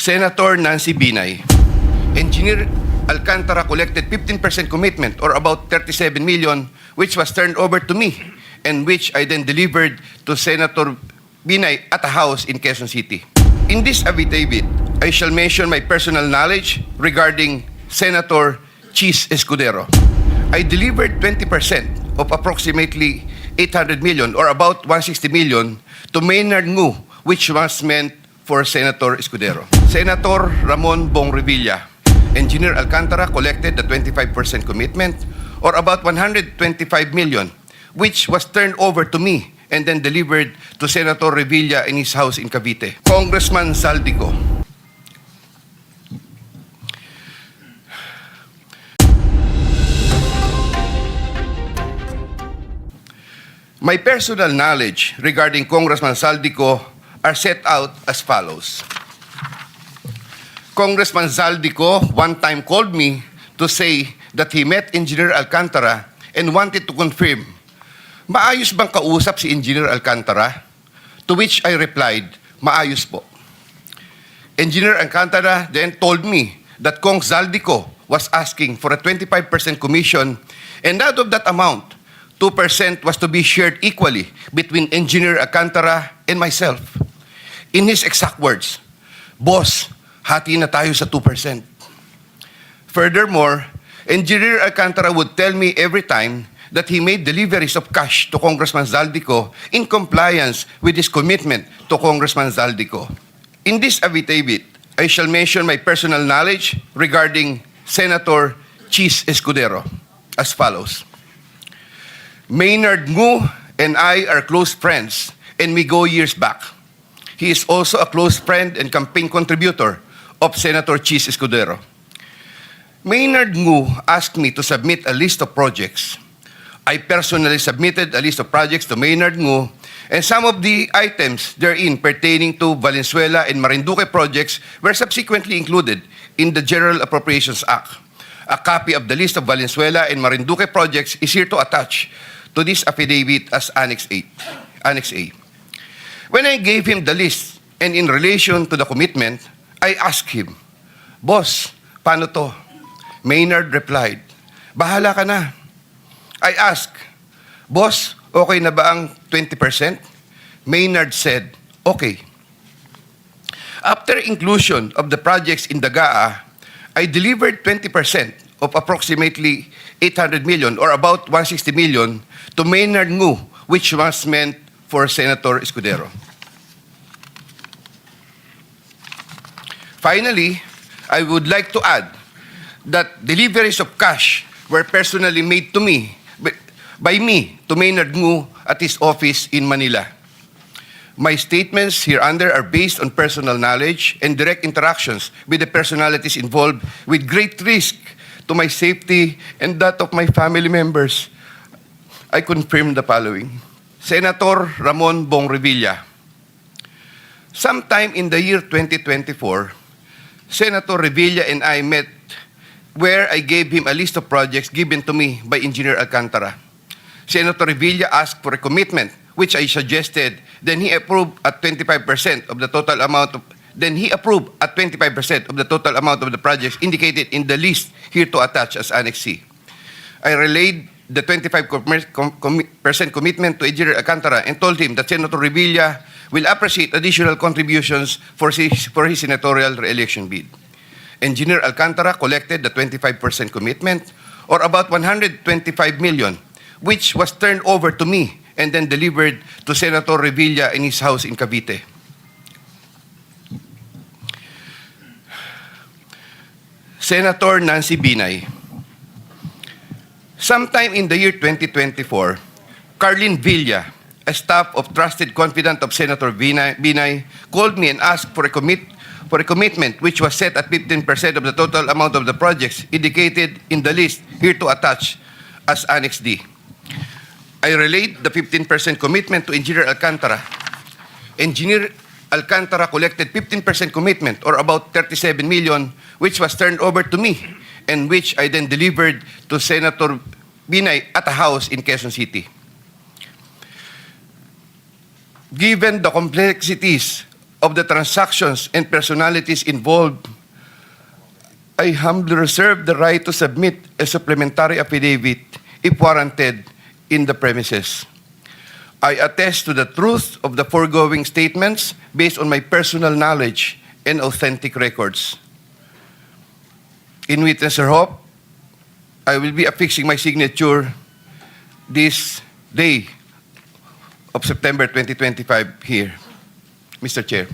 Senator Nancy Binay. Engineer Alcantara collected 15% commitment or about 37 million which was turned over to me and which I then delivered to Senator Binay at a house in Quezon City. In this affidavit, I shall mention my personal knowledge regarding Senator Cheese Escudero. I delivered 20% of approximately 800 million or about 160 million to Maynard Ngu, which was meant for Senator Escudero. Senator Ramon Bong Revilla. Engineer Alcantara collected the 25% commitment or about 125 million, which was turned over to me and then delivered to Senator Revilla in his house in Cavite. Congressman Saldico. My personal knowledge regarding Congressman Saldico are set out as follows. Congressman Saldico one time called me to say that he met Engineer Alcantara and wanted to confirm, maayos bang kausap si Engineer Alcantara? To which I replied, maayos po. Engineer Alcantara then told me that Kong Saldico was asking for a 25% commission, and out of that amount, 2% was to be shared equally between Engineer Alcantara and myself. In his exact words, boss, hati na tayo sa 2%. Furthermore, Engineer Alcantara would tell me every time that he made deliveries of cash to Congressman Saldico in compliance with his commitment to Congressman Saldico. In this affidavit, I shall mention my personal knowledge regarding Senator Cheese Escudero as follows. Maynard Ngu and I are close friends and we go years back. He is also a close friend and campaign contributor of Senator Cheese Escudero. Maynard Ngu asked me to submit a list of projects. I personally submitted a list of projects to Maynard Ngu, and some of the items therein pertaining to Valenzuela and Marinduque projects were subsequently included in the General Appropriations Act. A copy of the list of Valenzuela and Marinduque projects is here to attach to this affidavit as Annex A. When I gave him the list and in relation to the commitment, I asked him, boss, paano to? Maynard replied, bahala ka na. I asked, boss, okay na ba ang 20%? Maynard said, okay. After inclusion of the projects in Dagaa, I delivered 20% of approximately 800 million or about 160 million to Maynard Ngu, which was meant for Senator Escudero. Finally, I would like to add that deliveries of cash were personally made to me, by me, to Maynard Ngu at his office in Manila. My statements hereunder are based on personal knowledge and direct interactions with the personalities involved with great risk to my safety and that of my family members. I confirm the following. Senator Ramon Bong Revilla. Sometime in the year 2024, Senator Revilla and I met where I gave him a list of projects given to me by Engineer Alcantara. Senator Revilla asked for a commitment, which I suggested. Then he approved at 25% of the total amount of the projects indicated in the list here to attach as Annex C. I relayed the 25% commitment to Engineer Alcantara and told him that Senator Revilla will appreciate additional contributions for his senatorial re-election bid. Engineer Alcantara collected the 25% commitment or about 125 million, which was turned over to me and then delivered to Senator Revilla in his house in Cavite. Senator Nancy Binay. Sometime in the year 2024, Carlin Villa, a staff of trusted confidant of Senator Binay, called me and asked for a commitment which was set at 15% of the total amount of the projects indicated in the list here to attach as Annex D. I relayed the 15% commitment to Engineer Alcantara. Engineer Alcantara collected 15% commitment or about 37 million, which was turned over to me and which I then delivered to Senator Binay at a house in Quezon City. Given the complexities of the transactions and personalities involved, I humbly reserve the right to submit a supplementary affidavit if warranted in the premises. I attest to the truth of the foregoing statements based on my personal knowledge and authentic records. In witness or hope, I will be affixing my signature this day of September 2025 here, Mr. Chair.